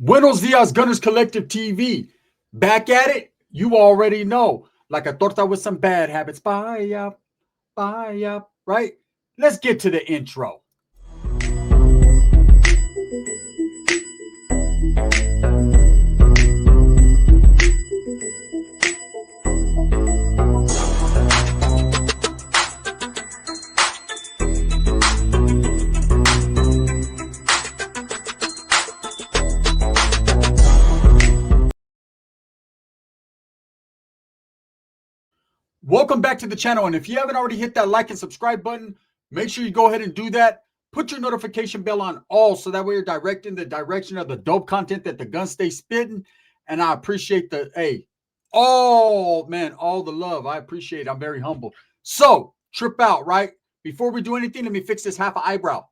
Buenos dias, Gunners Collective TV. Back at it, you already know. Like a torta with some bad habits. Bye up, right? Let's get to the intro. Welcome back to the channel. And if you haven't already hit that like and subscribe button, make sure you go ahead and do that. Put your notification bell on all so that way you're directing the direction of the dope content that the gun stays spitting. And I appreciate all the love. I appreciate it. I'm very humble. So, trip out, right? Before we do anything, let me fix this half an eyebrow.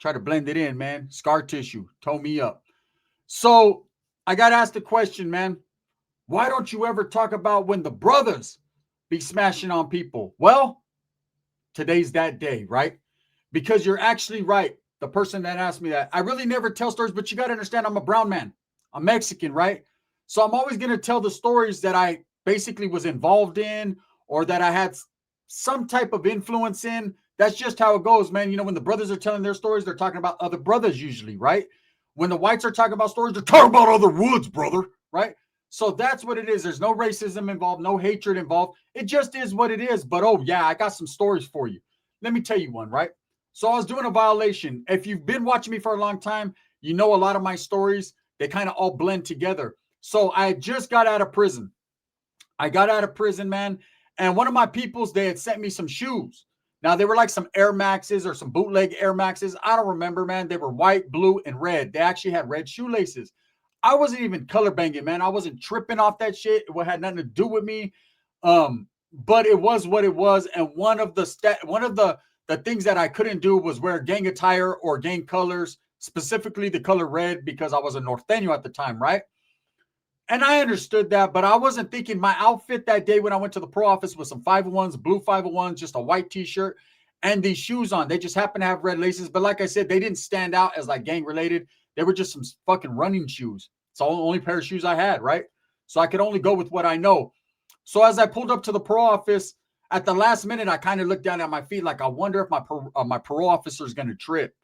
Try to blend it in, man. Scar tissue. Toe me up. So, I got asked a question, man. Why don't you ever talk about when the brothers be smashing on people? Well, today's that day, right? Because you're actually right. The person that asked me that, I really never tell stories, but you got to understand I'm a brown man. I'm Mexican, right? So I'm always going to tell the stories that I basically was involved in or that I had some type of influence in. That's just how it goes, man. You know, when the brothers are telling their stories, they're talking about other brothers usually, right? When the whites are talking about stories, they're talking about other woods, brother, right? So that's what it is. There's no racism involved, no hatred involved. It just is what it is. But, oh, yeah, I got some stories for you. Let me tell you one, right? So I was doing a violation. If you've been watching me for a long time, you know a lot of my stories, they kind of all blend together. So I just got out of prison. I got out of prison, man. And one of my peoples, they had sent me some shoes. Now, they were like some Air Maxes or some bootleg Air Maxes. I don't remember, man. They were white, blue, and red. They actually had red shoelaces. I wasn't even color banging, man. I wasn't tripping off that shit. It had nothing to do with me. But it was what it was. And one of the things that I couldn't do was wear gang attire or gang colors, specifically the color red, because I was a norteño at the time, right? And I understood that, but I wasn't thinking my outfit that day when I went to the pro office was some 501s, blue 501s, just a white t-shirt, and these shoes on. They just happened to have red laces. But like I said, they didn't stand out as like gang related. They were just some fucking running shoes. It's the only pair of shoes I had, right? So I could only go with what I know. So as I pulled up to the parole office, at the last minute, I kind of looked down at my feet like, I wonder if my parole officer is going to trip.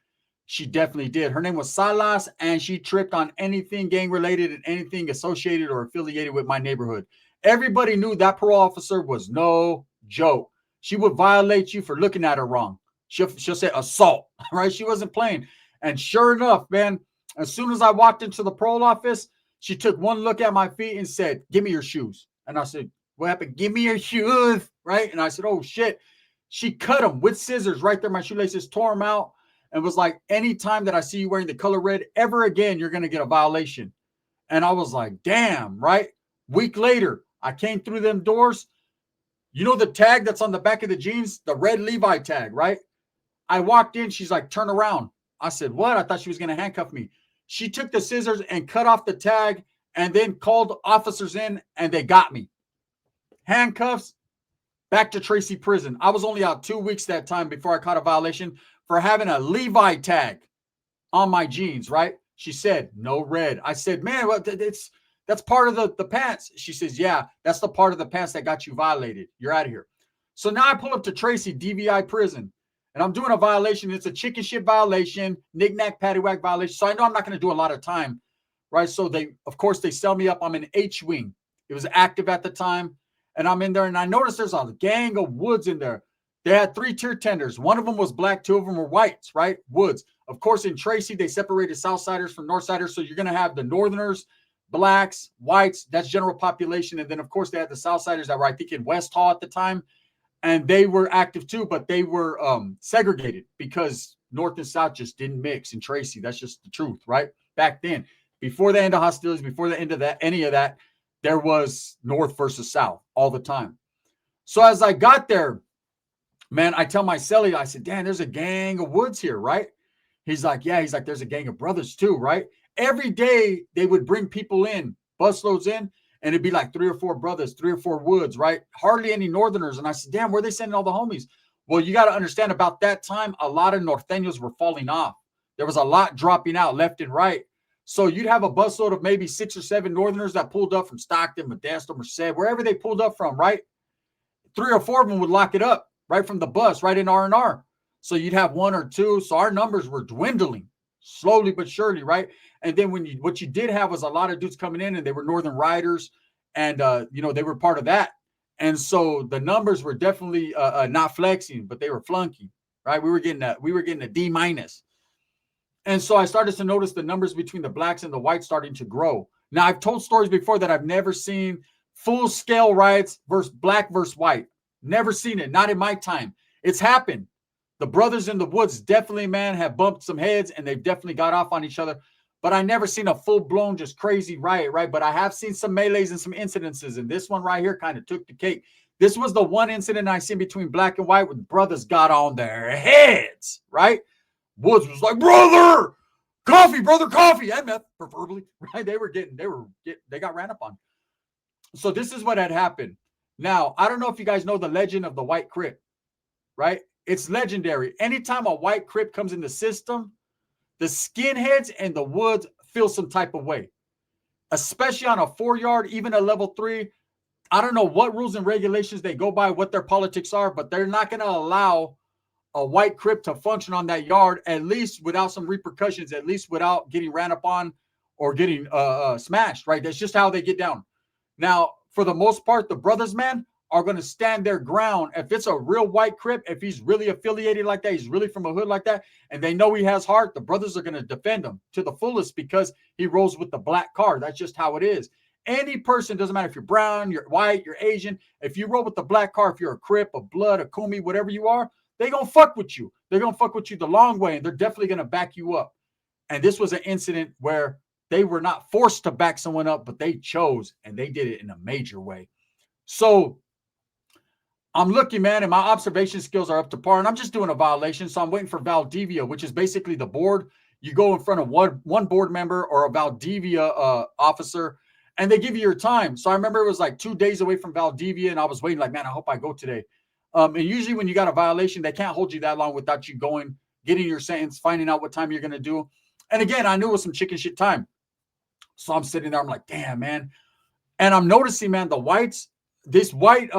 She definitely did. Her name was Salas, and she tripped on anything gang-related and anything associated or affiliated with my neighborhood. Everybody knew that parole officer was no joke. She would violate you for looking at her wrong. She'll say assault, right? She wasn't playing. And sure enough, man, as soon as I walked into the parole office, she took one look at my feet and said, "Give me your shoes." And I said, "What happened?" "Give me your shoes," right? And I said, "Oh, shit." She cut them with scissors right there. My shoelaces, tore them out, and was like, "Anytime that I see you wearing the color red ever again, you're going to get a violation." And I was like, damn, right? Week later, I came through them doors. You know the tag that's on the back of the jeans? The red Levi tag, right? I walked in. She's like, "Turn around." I said, "What?" I thought she was going to handcuff me. She took the scissors and cut off the tag and then called officers in, and they got me. Handcuffs, back to Tracy prison. I was only out 2 weeks that time before I caught a violation for having a Levi tag on my jeans, right? She said, "No red." I said, "Man, well, that's part of the pants." She says, "Yeah, that's the part of the pants that got you violated. You're out of here." So now I pull up to Tracy, DVI prison. And I'm doing a violation. It's a chicken shit violation, knick-knack, paddywhack violation. So I know I'm not going to do a lot of time, right? So of course, they sell me up. I'm in H wing. It was active at the time. And I'm in there, and I noticed there's a gang of woods in there. They had 3 tier tenders. One of them was black. 2 of them were whites, right? Woods. Of course, in Tracy, they separated Southsiders from Northsiders. So you're going to have the Northerners, blacks, whites. That's general population. And then, of course, they had the Southsiders that were, I think, in West Hall at the time. And they were active too, but they were segregated because North and South just didn't mix in Tracy. That's just the truth, right? Back then, before the end of hostilities, before the end of any of that, there was North versus South all the time. So as I got there, man, I tell my cellie, I said, "Dan, there's a gang of woods here, right?" He's like, "Yeah." He's like, "There's a gang of brothers too, right?" Every day they would bring people in, busloads in, and it'd be like 3 or 4 brothers, 3 or 4 woods, right? Hardly any Northerners. And I said, "Damn, where are they sending all the homies?" Well, you got to understand about that time, a lot of Norteños were falling off. There was a lot dropping out left and right. So you'd have a busload of maybe 6 or 7 Northerners that pulled up from Stockton, Modesto, Merced, wherever they pulled up from, right? 3 or 4 of them would lock it up right from the bus, right in R&R. So you'd have 1 or 2. So our numbers were dwindling slowly but surely, right? And then what you did have was a lot of dudes coming in, and they were Northern Riders, and they were part of that. And so the numbers were definitely not flexing, but they were flunking, right? We were getting a D minus. And so I started to notice the numbers between the blacks and the whites starting to grow. Now, I've told stories before that I've never seen full-scale riots versus black versus white. Never seen it. Not in my time. It's happened. The brothers in the woods definitely, man, have bumped some heads, and they've definitely got off on each other. But I never seen a full-blown, just crazy riot, right? But I have seen some melees and some incidences, and this one right here kind of took the cake. This was the one incident I seen between black and white when brothers got on their heads, right? Woods was like, brother, coffee, and meth, preferably, right? They got ran up on. So this is what had happened. Now, I don't know if you guys know the legend of the White Crip, right? It's legendary. Anytime a White Crip comes in the system, the skinheads and the woods feel some type of way, especially on a 4-yard, even a level 3. I don't know what rules and regulations they go by, what their politics are, but they're not going to allow a White Crip to function on that yard, at least without some repercussions, at least without getting ran up on or getting smashed, right? That's just how they get down. Now, for the most part, the brothers, man, are going to stand their ground. If it's a real White Crip, if he's really affiliated like that, he's really from a hood like that, and they know he has heart, the brothers are going to defend him to the fullest because he rolls with the black card. That's just how it is. Any person, doesn't matter if you're brown, you're white, you're Asian, if you roll with the black card, if you're a Crip, a Blood, a Kumi, whatever you are, they're going to fuck with you. They're going to fuck with you the long way, and they're definitely going to back you up. And this was an incident where they were not forced to back someone up, but they chose, and they did it in a major way. So I'm looking, man, and my observation skills are up to par, and I'm just doing a violation. So I'm waiting for Valdivia, which is basically the board. You go in front of one board member or a Valdivia officer, and they give you your time. So I remember it was like 2 days away from Valdivia, and I was waiting like, man, I hope I go today. And usually when you got a violation, they can't hold you that long without you going, getting your sentence, finding out what time you're going to do. And again, I knew it was some chicken shit time. So I'm sitting there, I'm like, damn, man. And I'm noticing, man, the whites, these white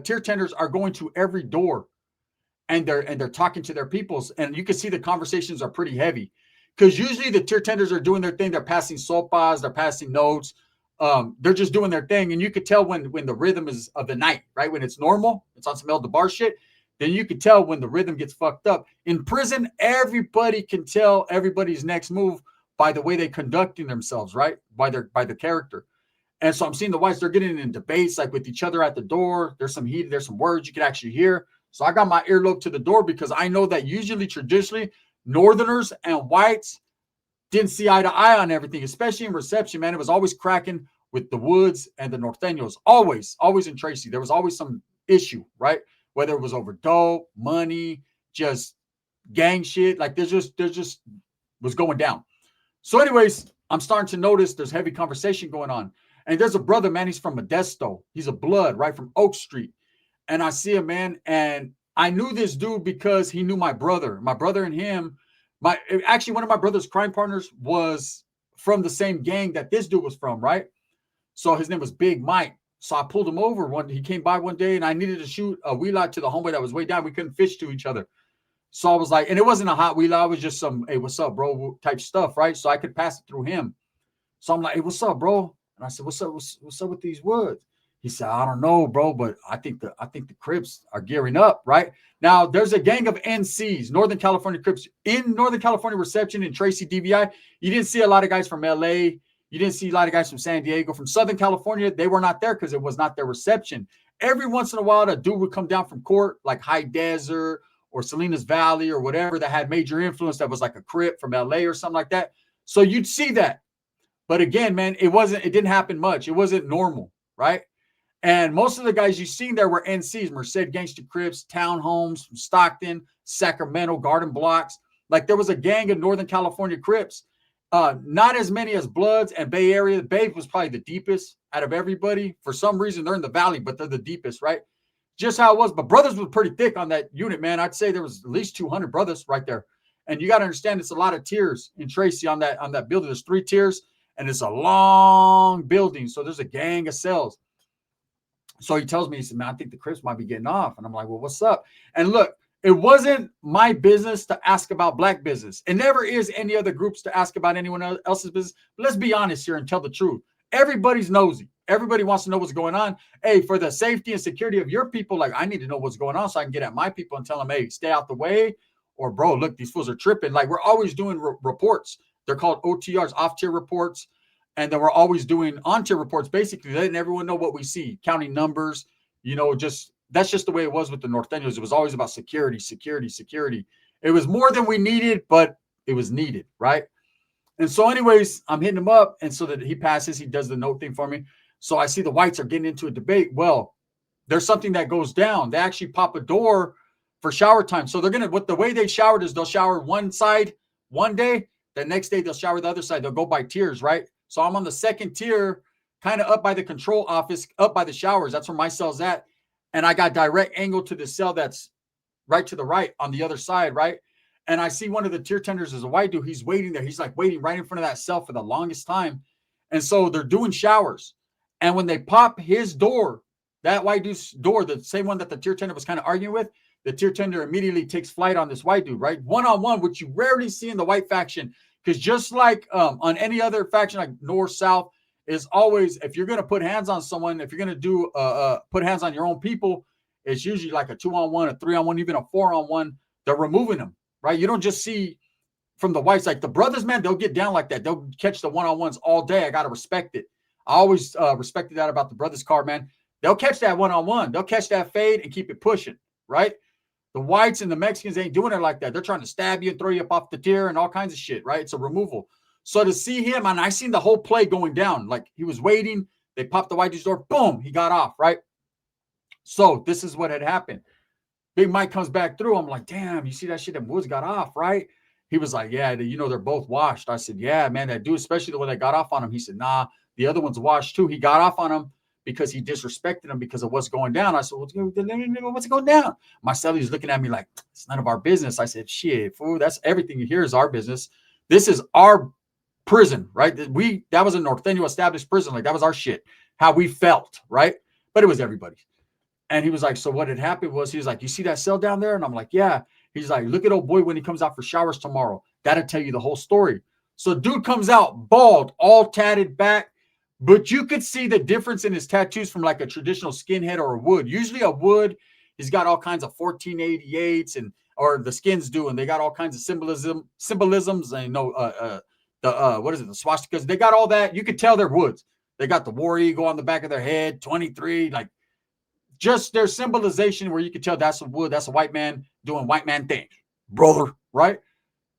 tier tenders are going to every door, and they're talking to their peoples. And you can see the conversations are pretty heavy, because usually the tier tenders are doing their thing. They're passing sopas, they're passing notes. They're just doing their thing. And you could tell when the rhythm is of the night, right? When it's normal, it's on some El DeBar shit. Then you could tell when the rhythm gets fucked up. In prison, everybody can tell everybody's next move by the way they're conducting themselves, right? By their character. And so I'm seeing the whites, they're getting in debates like with each other at the door. There's some heat, there's some words you can actually hear. So I got my earlobe to the door, because I know that usually, traditionally, Northerners and whites didn't see eye to eye on everything, especially in reception, man. It was always cracking with the woods and the Norteños. Always in Tracy. There was always some issue, right? Whether it was over dope, money, just gang shit. Like there's just was going down. So anyways, I'm starting to notice there's heavy conversation going on. And there's a brother, man, he's from Modesto. He's a Blood, right, from Oak Street. And I see him, man, and I knew this dude because he knew my brother. My brother and him, actually one of my brother's crime partners was from the same gang that this dude was from, right? So his name was Big Mike. So I pulled him over he came by one day, and I needed to shoot a wheelie to the homeboy that was way down. We couldn't fish to each other. So I was like, and it wasn't a hot wheelie, it was just some, hey, what's up, bro, type stuff, right? So I could pass it through him. So I'm like, hey, what's up, bro? And I said, what's up with these woods? He said, I don't know, bro, but I think the Crips are gearing up, right? Now, there's a gang of NCs, Northern California Crips, in Northern California Reception in Tracy, DVI. You didn't see a lot of guys from LA. You didn't see a lot of guys from San Diego. From Southern California, they were not there because it was not their reception. Every once in a while, a dude would come down from court, like High Desert or Salinas Valley or whatever, that had major influence, that was like a Crip from LA or something like that. So you'd see that. But again, man, it didn't happen much. It wasn't normal, right? And most of the guys you seen there were NCs, Merced Gangster Crips, townhomes from Stockton, Sacramento, Garden Blocks. Like there was a gang of Northern California Crips. Not as many as Bloods and Bay Area. The Bay was probably the deepest out of everybody. For some reason, they're in the valley, but they're the deepest, right? Just how it was. But brothers were pretty thick on that unit, man. I'd say there was at least 200 brothers right there. And you got to understand, it's a lot of tiers in Tracy on that building. There's 3 tiers, and it's a long building. So there's a gang of cells. So he tells me, he said, man, I think the Crips might be getting off. And I'm like, well, what's up? And look, it wasn't my business to ask about black business. It never is any other groups to ask about anyone else's business. But let's be honest here and tell the truth. Everybody's nosy. Everybody wants to know what's going on. Hey, for the safety and security of your people, like, I need to know what's going on so I can get at my people and tell them, hey, stay out the way. Or, bro, look, these fools are tripping. Like, we're always doing reports. They're called OTRs, off-tier reports. And then we're always doing on-tier reports, basically letting everyone know what we see, counting numbers, just that's just the way it was with the Norteños. It was always about security, security, security. It was more than we needed, but it was needed, right? And so anyways, I'm hitting him up. And so that he passes, he does the note thing for me. So I see the whites are getting into a debate. Well, there's something that goes down. They actually pop a door for shower time. So they're going to, the way they showered is they'll shower one side one day. The next day they'll shower the other side. They'll go by tiers, right? So I'm on the second tier, kind of up by the control office, up by the showers. That's where my cell's at. And I got direct angle to the cell that's right to the right on the other side, right? And I see one of the tier tenders is a white dude. He's waiting there. He's like waiting right in front of that cell for the longest time. And so they're doing showers. And when they pop his door, that white dude's door, the same one that the tier tender was kind of arguing with, the tier tender immediately takes flight on this white dude, right? One-on-one, which you rarely see in the white faction. Because just like on any other faction, like North, South, is always, if you're going to put hands on someone, if you're going to do put hands on your own people, it's usually like a 2-on-1, a 3-on-1, even a 4-on-1. They're removing them, right? You don't just see from the whites, like the brothers, man, they'll get down like that. They'll catch the 1-on-1s all day. I got to respect it. I always respected that about the brothers card, man. They'll catch that 1-on-1. They'll catch that fade and keep it pushing, right? The whites and the Mexicans ain't doing it like that. They're trying to stab you and throw you up off the tier and all kinds of shit, right? It's a removal. So to see him, and I seen the whole play going down. Like, he was waiting. They popped the white dude's door. Boom, he got off, right? So this is what had happened. Big Mike comes back through. I'm like, damn, you see that shit that Woods got off, right? He was like, yeah, they're both washed. I said, yeah, man, that dude, especially the one that got off on him. He said, nah, the other one's washed too. He got off on him because he disrespected him because of what's going down. I said, what's going down? My celly's looking at me like, it's none of our business. I said, shit, fool, that's everything here is our business. This is our prison, right? That was a Norteño established prison. Like, that was our shit, how we felt, right? But it was everybody's. And he was like, so what had happened was, he was like, you see that cell down there? And I'm like, yeah. He's like, look at old boy when he comes out for showers tomorrow. That'll tell you the whole story. So dude comes out bald, all tatted back. But you could see the difference in his tattoos from like a traditional skinhead or a wood. Usually a wood, he's got all kinds of 1488s or the skins do, and they got all kinds of symbolisms. And what is it? The swastikas. They got all that. You could tell they're woods. They got the war eagle on the back of their head, 23, like just their symbolization where you could tell that's a wood, that's a white man doing white man things, brother, right?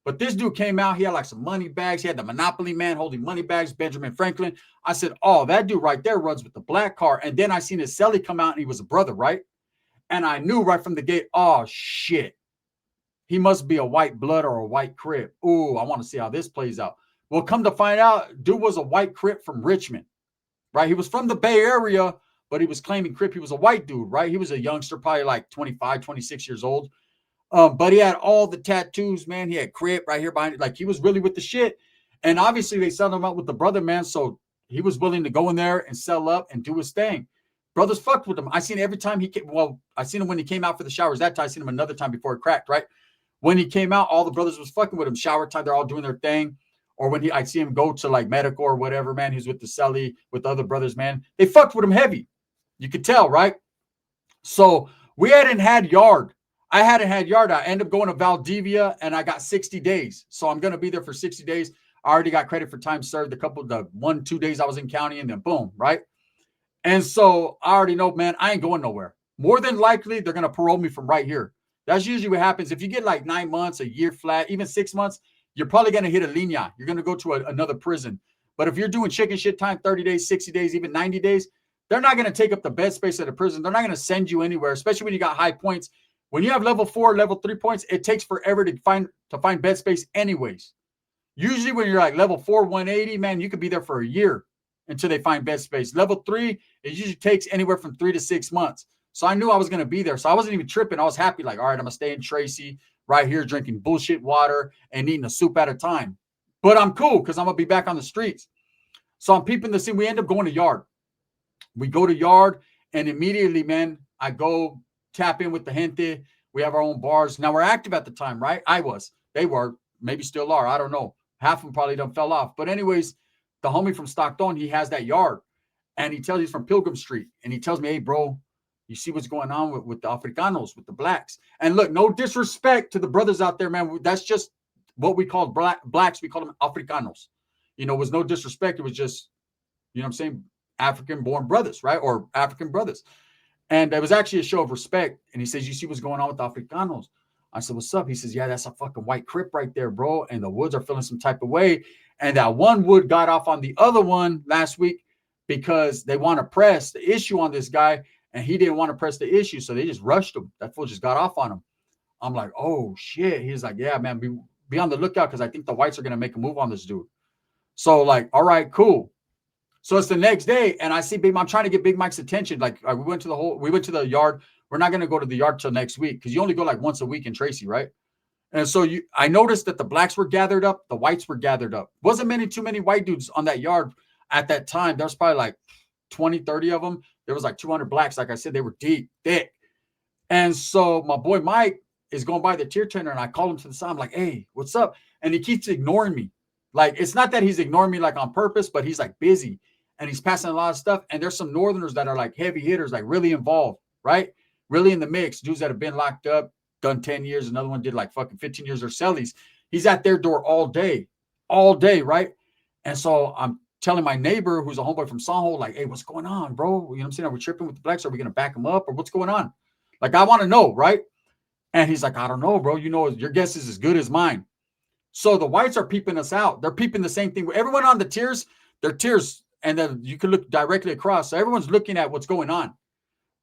But this dude came out, he had like some money bags. He had the Monopoly man holding money bags, Benjamin Franklin. I said, oh, that dude right there runs with the black car. And then I seen his celly come out and he was a brother, right? And I knew right from the gate, oh, shit. He must be a white blood or a white Crip. Ooh, I want to see how this plays out. Well, come to find out, dude was a white Crip from Richmond, right? He was from the Bay Area, but he was claiming Crip. He was a white dude, right? He was a youngster, probably like 25, 26 years old. But he had all the tattoos, man. He had Crip right here behind it. Like, he was really with the shit. And obviously they sold him out with the brother, man. So he was willing to go in there and sell up and do his thing. Brothers fucked with him. I seen every time he came. Well, I seen him when he came out for the showers that time. I seen him another time before it cracked, right? When he came out, all the brothers was fucking with him. Shower time, they're all doing their thing. Or when I see him go to like medical or whatever, man, he's with the celly, with the other brothers, man. They fucked with him heavy. You could tell, right? So we hadn't had yard. I hadn't had yard. I ended up going to Valdivia and I got 60 days. So I'm going to be there for 60 days. I already got credit for time served. The 1-2 days I was in county and then boom, right? And so I already know, man, I ain't going nowhere. More than likely, they're going to parole me from right here. That's usually what happens. If you get like 9 months, a year flat, even 6 months, you're probably going to hit a linea. You're going to go to another prison. But if you're doing chicken shit time, 30 days, 60 days, even 90 days, they're not going to take up the bed space at a prison. They're not going to send you anywhere, especially when you got high points. When you have level 4, level 3 points, it takes forever to find bed space anyways. Usually when you're like level 4, 180, man, you could be there for a year until they find bed space. Level 3, it usually takes anywhere from 3 to 6 months. So I knew I was going to be there. So I wasn't even tripping. I was happy. Like, all right, I'm going to stay in Tracy, right here drinking bullshit water and eating a soup at a time. But I'm cool because I'm going to be back on the streets. So I'm peeping the scene. We end up going to yard. We go to yard, and immediately, man, I go tap in with the gente. We have our own bars. Now, we're active at the time, right? I was. They were. Maybe still are. I don't know. Half of them probably done fell off. But anyways, the homie from Stockton, he has that yard. And he tells me he's from Pilgrim Street. And he tells me, hey, bro, you see what's going on with the Africanos, with the blacks. And look, no disrespect to the brothers out there, man. That's just what we call blacks. We call them Africanos. You know, it was no disrespect. It was just, you know what I'm saying, African-born brothers, right? Or African brothers. And it was actually a show of respect. And he says, you see what's going on with the Africanos? I said, what's up? He says, yeah, that's a fucking white Crip right there, bro. And the Woods are feeling some type of way. And that one Wood got off on the other one last week because they want to press the issue on this guy. And he didn't want to press the issue. So they just rushed him. That fool just got off on him. I'm like, oh, shit. He's like, yeah, man, be on the lookout because I think the whites are going to make a move on this dude. So, like, all right, cool. So it's the next day, and I see Big Mike. I'm trying to get Big Mike's attention. Like, we went to the yard. We're not going to go to the yard till next week because you only go like once a week in Tracy, right? And so I noticed that the blacks were gathered up, the whites were gathered up. Wasn't too many white dudes on that yard at that time. There was probably like 20, 30 of them. There was like 200 blacks. Like I said, they were deep, thick. And so my boy Mike is going by the tier tender, and I call him to the side. I'm like, hey, what's up? And he keeps ignoring me. Like, it's not that he's ignoring me like on purpose, but he's like busy. And he's passing a lot of stuff. And there's some Northerners that are like heavy hitters, like really involved, right? Really in the mix. Dudes that have been locked up, done 10 years. Another one did like fucking 15 years or cellies. He's at their door all day, right? And so I'm telling my neighbor, who's a homeboy from Sanho, like, hey, what's going on, bro? You know what I'm saying? Are we tripping with the blacks? Are we going to back them up? Or what's going on? Like, I want to know, right? And he's like, I don't know, bro. You know, your guess is as good as mine. So the whites are peeping us out. They're peeping the same thing. Everyone on the tiers, they're tiers. And then you can look directly across. So everyone's looking at what's going on,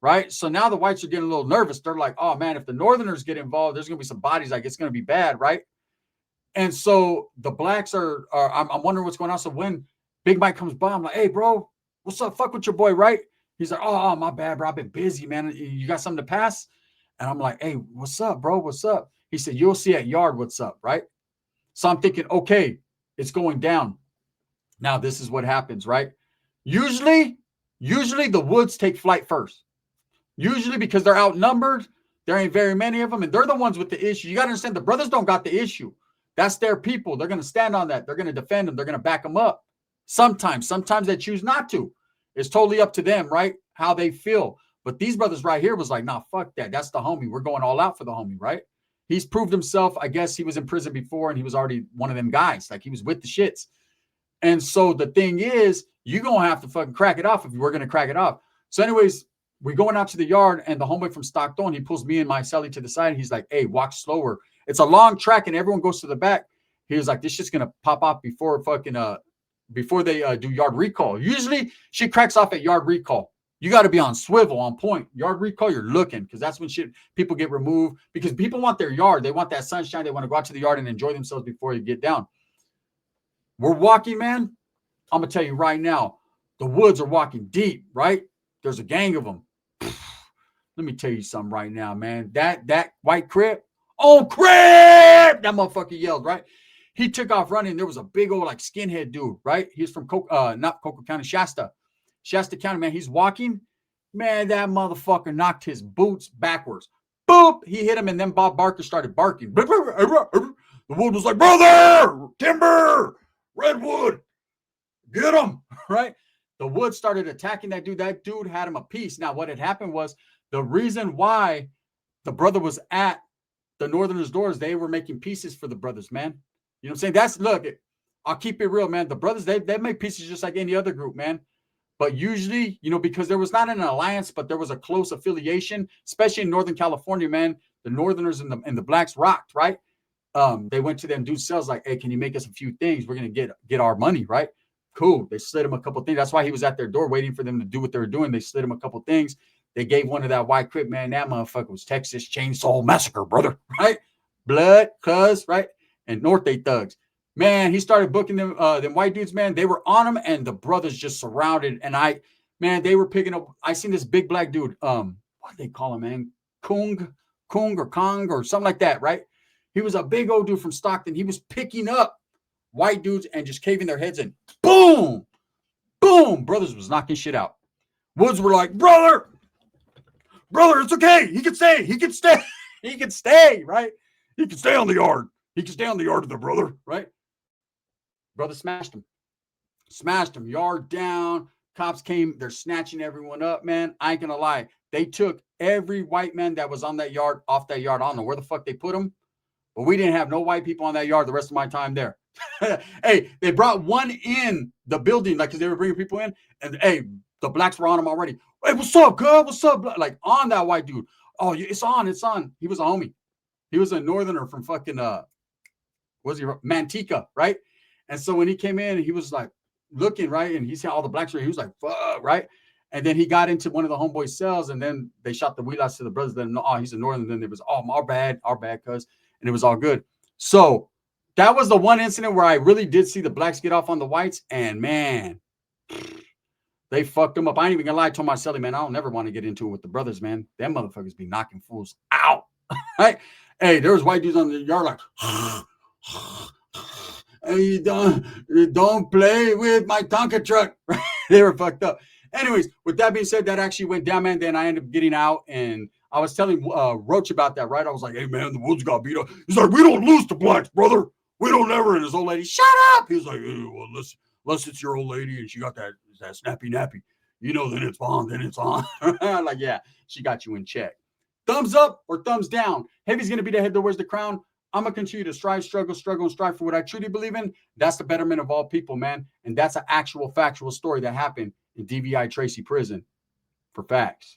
right? So now the whites are getting a little nervous. They're like, oh, man, if the Northerners get involved, there's going to be some bodies. Like, it's going to be bad, right? And so the blacks are I'm wondering what's going on. So when Big Mike comes by, I'm like, hey, bro, what's up? Fuck with your boy, right? He's like, oh, my bad, bro. I've been busy, man. You got something to pass? And I'm like, hey, what's up, bro? What's up? He said, you'll see at yard what's up, right? So I'm thinking, okay, it's going down. Now, this is what happens, right? Usually the Woods take flight first. Usually because they're outnumbered. There ain't very many of them, and they're the ones with the issue. You got to understand, the brothers don't got the issue. That's their people. They're going to stand on that. They're going to defend them. They're going to back them up. Sometimes they choose not to. It's totally up to them, right? How they feel. But these brothers right here was like, nah, fuck that. That's the homie. We're going all out for the homie, right? He's proved himself. I guess he was in prison before, and he was already one of them guys. Like, he was with the shits. And so the thing is, you're going to have to fucking crack it off if we're going to crack it off. So anyways, we're going out to the yard, and the homeboy from Stockton, he pulls me and my celly to the side. And he's like, hey, walk slower. It's a long track, and everyone goes to the back. He was like, this shit's going to pop off before they do yard recall. Usually shit cracks off at yard recall. You got to be on swivel, on point. Yard recall, you're looking, because that's when people get removed, because people want their yard. They want that sunshine. They want to go out to the yard and enjoy themselves before you get down. We're walking, man. I'm going to tell you right now, the Woods are walking deep, right? There's a gang of them. Let me tell you something right now, man. That white Crip, oh, Crip! That motherfucker yelled, right? He took off running. There was a big old, like, skinhead dude, right? He's from not Cocoa County, Shasta County, man. He's walking. Man, that motherfucker knocked his boots backwards. Boop! He hit him, and then Bob Barker started barking. The Wood was like, brother! Timber! Redwood! Get him! Right? The Wood started attacking that dude. That dude had him a piece. Now, what had happened was, the reason why the brother was at the Northerners' doors, they were making pieces for the brothers, man. You know what I'm saying? Look, I'll keep it real, man. The brothers, they make pieces just like any other group, man. But usually, you know, because there was not an alliance, but there was a close affiliation, especially in Northern California, man. The Northerners and the blacks rocked, right? They went to them dudes' cells like, hey, can you make us a few things? We're going to get our money, right? Cool. They slid him a couple things. That's why he was at their door waiting for them to do what they were doing. They slid him a couple things. They gave one of that white Crip, man. That motherfucker was Texas Chainsaw Massacre, brother, right? Blood, cuz, right? And North Day thugs. Man, he started booking them white dudes, man. They were on him, and the brothers just surrounded. And they were picking up. I seen this big black dude. What do they call him, man? Kung or Kong or something like that, right? He was a big old dude from Stockton. He was picking up white dudes and just caving their heads in. Boom! Boom! Brothers was knocking shit out. Woods were like, brother, it's okay. He can stay. He can stay. He can stay, right? He can stay on the yard. He can stay on the yard of the brother, right? Brother smashed him. Smashed him. Yard down. Cops came. They're snatching everyone up, man. I ain't gonna lie. They took every white man that was on that yard off that yard. I don't know where the fuck they put him, but we didn't have no white people on that yard the rest of my time there. Hey, they brought one in the building, like, because they were bringing people in, and hey, the blacks were on him already. Hey, what's up, girl? What's up? Like, on that white dude. Oh, it's on. It's on. He was a homie. He was a northerner from fucking, was he Manteca, right? And so when he came in, he was like looking, right? And he saw all the blacks were, he was like, fuck, right? And then he got into one of the homeboys' cells, and then they shot the wheelhouse to the brothers. Then, oh, he's a northern. Then it was, oh, our bad, cuz. And it was all good. So that was the one incident where I really did see the blacks get off on the whites. And man, they fucked them up. I ain't even gonna lie. I told my cellie, man, I don't never want to get into it with the brothers, man. Them motherfuckers be knocking fools out. Right? Hey, there was white dudes on the yard like, hey, don't play with my Tonka truck. They were fucked up. Anyways, with that being said, that actually went down, man. Then I ended up getting out, and I was telling Roach about that, right? I was like, hey, man, the Woods got beat up. He's like, we don't lose to blacks, brother. We don't ever. And his old lady, shut up. He was like, hey, well, unless it's your old lady and she got that snappy nappy, then it's on, I'm like, yeah, she got you in check. Thumbs up or thumbs down? Heavy's going to be the head that wears the crown. I'm going to continue to strive, struggle, and strive for what I truly believe in. That's the betterment of all people, man. And that's an actual factual story that happened in DVI Tracy prison for facts.